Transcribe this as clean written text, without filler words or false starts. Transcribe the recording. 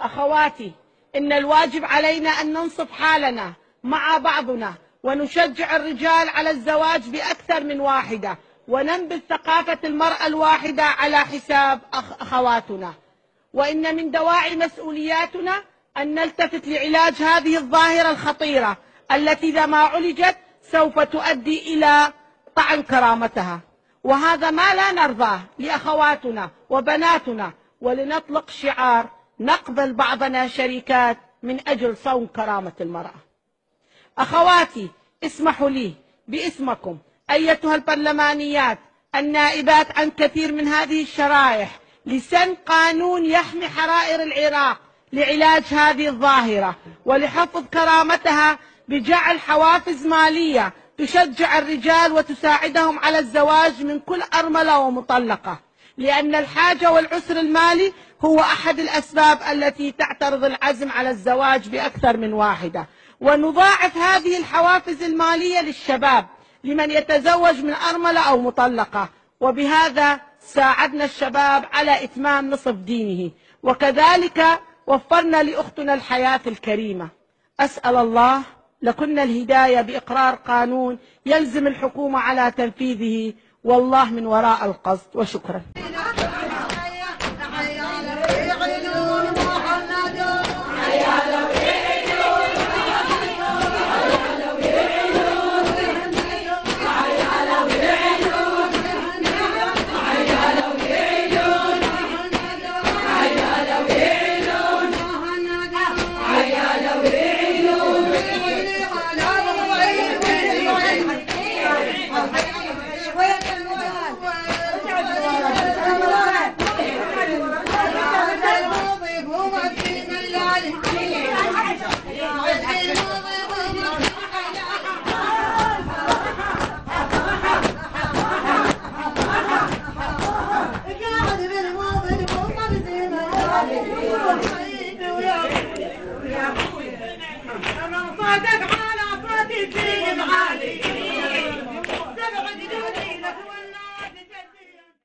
أخواتي، إن الواجب علينا أن ننصف حالنا مع بعضنا ونشجع الرجال على الزواج بأكثر من واحدة، وننبذ ثقافة المرأة الواحدة على حساب أخواتنا. وإن من دواعي مسؤولياتنا أن نلتفت لعلاج هذه الظاهرة الخطيرة التي إذا ما عولجت سوف تؤدي إلى طعن كرامتها، وهذا ما لا نرضاه لأخواتنا وبناتنا. ولنطلق شعار: نقبل بعضنا شريكات من أجل صون كرامة المرأة. أخواتي، اسمحوا لي باسمكم أيتها البرلمانيات النائبات عن كثير من هذه الشرائح لسن قانون يحمي حرائر العراق لعلاج هذه الظاهرة ولحفظ كرامتها، بجعل حوافز مالية تشجع الرجال وتساعدهم على الزواج من كل أرملة ومطلقة، لأن الحاجة والعسر المالي هو أحد الأسباب التي تعترض العزم على الزواج بأكثر من واحدة. ونضاعف هذه الحوافز المالية للشباب لمن يتزوج من أرملة أو مطلقة، وبهذا ساعدنا الشباب على إتمام نصف دينه، وكذلك وفرنا لأختنا الحياة الكريمة. أسأل الله لكن الهداية بإقرار قانون يلزم الحكومة على تنفيذه، والله من وراء القصد، وشكرا. صادق على صوت الدين العالي.